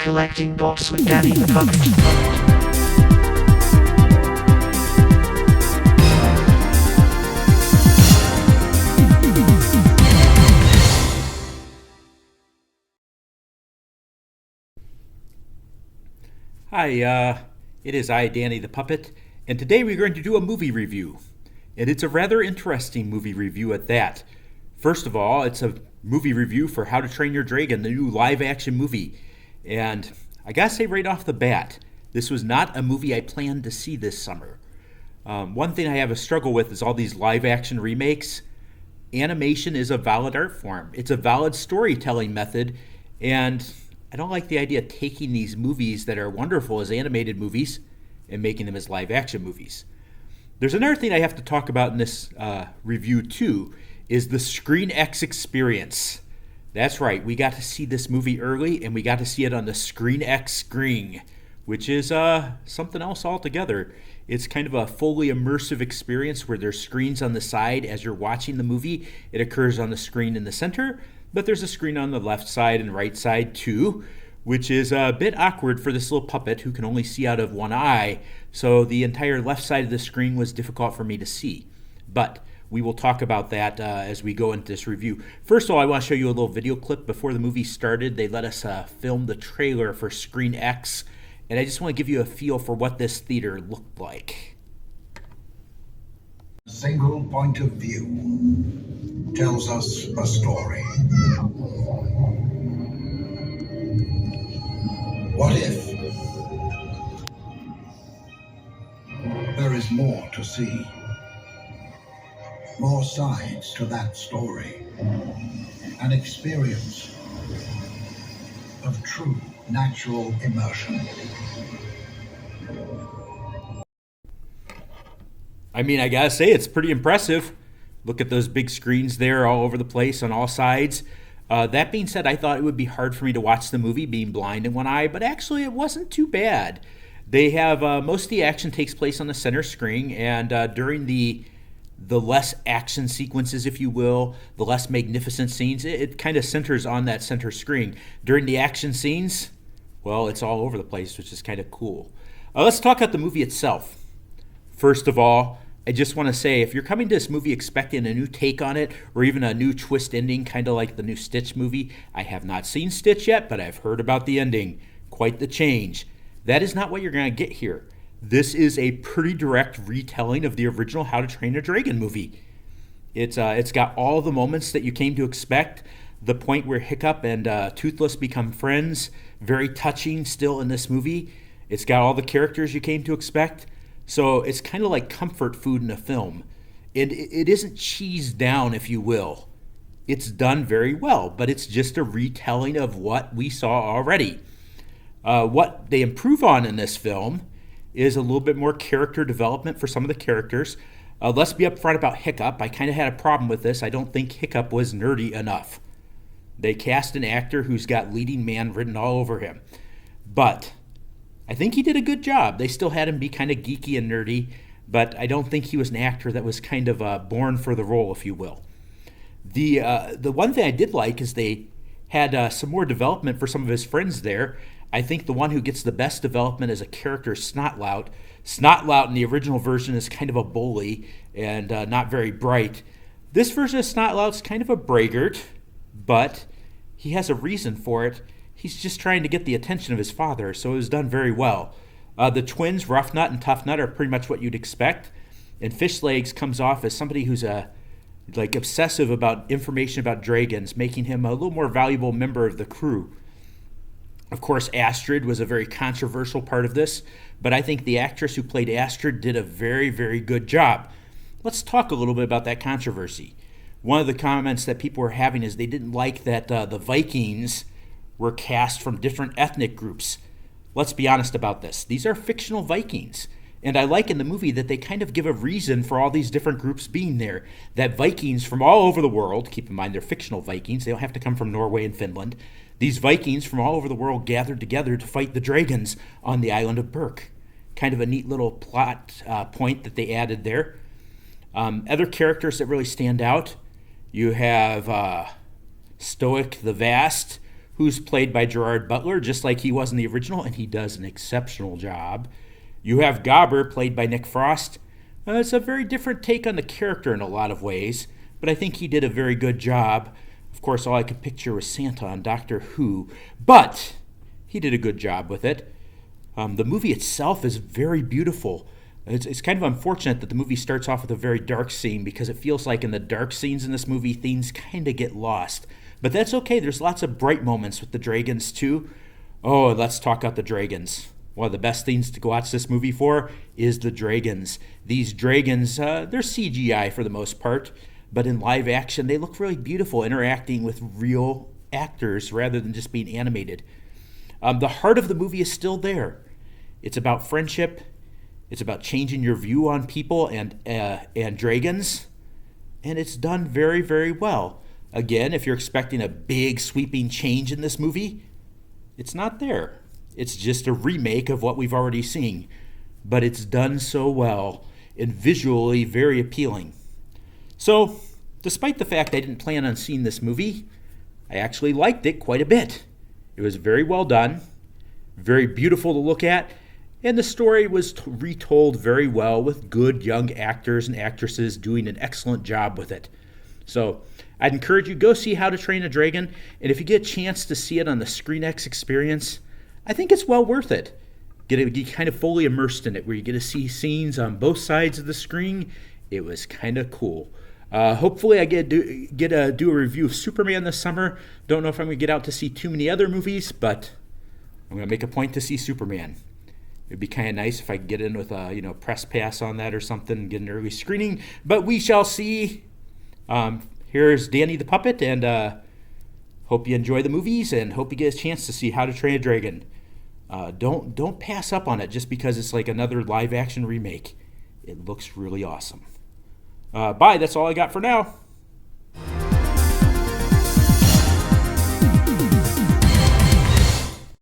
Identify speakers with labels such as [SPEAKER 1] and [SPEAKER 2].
[SPEAKER 1] Collecting Books with Danny the Puppet.
[SPEAKER 2] Hi, it is I, Danny the Puppet, and today we're going to do a movie review. And it's a rather interesting movie review at that. First of all, it's a movie review for How to Train Your Dragon, the new live action movie. And I gotta say right off the bat, this was not a movie I planned to see this summer. One thing I have a struggle with is all these live action remakes. Animation is a valid art form, it's a valid storytelling method, and I don't like the idea of taking these movies that are wonderful as animated movies and making them as live action movies. There's another thing I have to talk about in this review too, is the Screen X experience. That's right, we got to see this movie early and we got to see it on the Screen X screen, which is something else altogether. It's kind of a fully immersive experience where there's screens on the side as you're watching the movie. It occurs on the screen in the center, but there's a screen on the left side and right side too, which is a bit awkward for this little puppet who can only see out of one eye, so the entire left side of the screen was difficult for me to see. But we will talk about that as we go into this review. First of all, I want to show you a little video clip before the movie started. They let us film the trailer for Screen X, and I just want to give you a feel for what this theater looked like.
[SPEAKER 3] A single point of view tells us a story. What if there is more to see? More sides to that story. An experience of true natural immersion.
[SPEAKER 2] I mean, I gotta say, it's pretty impressive. Look at those big screens there all over the place on all sides. That being said, I thought it would be hard for me to watch the movie being blind in one eye, but actually it wasn't too bad. They have most of the action takes place on the center screen, and during the less action sequences, if you will, the less magnificent scenes, it kind of centers on that center screen. During the action scenes, well, it's all over the place, which is kind of cool. Let's talk about the movie itself. First of all, I just want to say, if you're coming to this movie expecting a new take on it, or even a new twist ending, kind of like the new Stitch movie, I have not seen Stitch yet, but I've heard about the ending. Quite the change. That is not what you're going to get here. This is a pretty direct retelling of the original How to Train Your Dragon movie. It's got all the moments that you came to expect. The point where Hiccup and Toothless become friends, very touching still in this movie. It's got all the characters you came to expect. So it's kind of like comfort food in a film. It isn't cheesed down, if you will. It's done very well, but it's just a retelling of what we saw already. What they improve on in this film is a little bit more character development for some of the characters. Let's be upfront about Hiccup. I kind of had a problem with this. I don't think Hiccup was nerdy enough. They cast an actor who's got leading man written all over him. But I think he did a good job. They still had him be kind of geeky and nerdy, but I don't think he was an actor that was kind of born for the role, if you will. The one thing I did like is they had some more development for some of his friends there. I think the one who gets the best development as a character is Snotlout. Snotlout in the original version is kind of a bully and not very bright. This version of Snotlout's kind of a braggart, but he has a reason for it. He's just trying to get the attention of his father, so it was done very well. The twins, Rough Nut and Tough Nut, are pretty much what you'd expect. And Fish Legs comes off as somebody who's obsessive about information about dragons, making him a little more valuable member of the crew. Of course, Astrid was a very controversial part of this, but I think the actress who played Astrid did a very, very good job. Let's talk a little bit about that controversy. One of the comments that people were having is they didn't like that the Vikings were cast from different ethnic groups. Let's be honest about this. These are fictional Vikings. And I like in the movie that they kind of give a reason for all these different groups being there. That Vikings from all over the world, keep in mind they're fictional Vikings, they don't have to come from Norway and Finland. These Vikings from all over the world gathered together to fight the dragons on the island of Berk. Kind of a neat little plot point that they added there. Other characters that really stand out, you have Stoic the Vast, who's played by Gerard Butler, just like he was in the original, and he does an exceptional job. You have Gobber, played by Nick Frost. It's a very different take on the character in a lot of ways, but I think he did a very good job. Of course, all I could picture was Santa on Doctor Who, but he did a good job with it. The movie itself is very beautiful. It's kind of unfortunate that the movie starts off with a very dark scene because it feels like in the dark scenes in this movie, things kind of get lost. But that's okay. There's lots of bright moments with the dragons, too. Oh, let's talk about the dragons. One of the best things to watch this movie for is the dragons. These dragons, they're CGI for the most part, but in live action, they look really beautiful, interacting with real actors rather than just being animated. The heart of the movie is still there. It's about friendship. It's about changing your view on people and dragons. And it's done very, very well. Again, if you're expecting a big sweeping change in this movie, it's not there. It's just a remake of what we've already seen. But it's done so well and visually very appealing. So, despite the fact I didn't plan on seeing this movie, I actually liked it quite a bit. It was very well done, very beautiful to look at, and the story was retold very well with good young actors and actresses doing an excellent job with it. So I'd encourage you, go see How to Train a Dragon, and if you get a chance to see it on the ScreenX experience, I think it's well worth it. Get kind of fully immersed in it, where you get to see scenes on both sides of the screen. It was kind of cool. Hopefully I get to do a review of Superman this summer. Don't know if I'm going to get out to see too many other movies, but I'm going to make a point to see Superman. It'd be kind of nice if I could get in with a press pass on that or something, get an early screening. But we shall see. Here's Danny the Puppet, and hope you enjoy the movies, and hope you get a chance to see How to Train a Dragon. Don't pass up on it just because it's like another live action remake. It looks really awesome. Bye. That's all I got for now.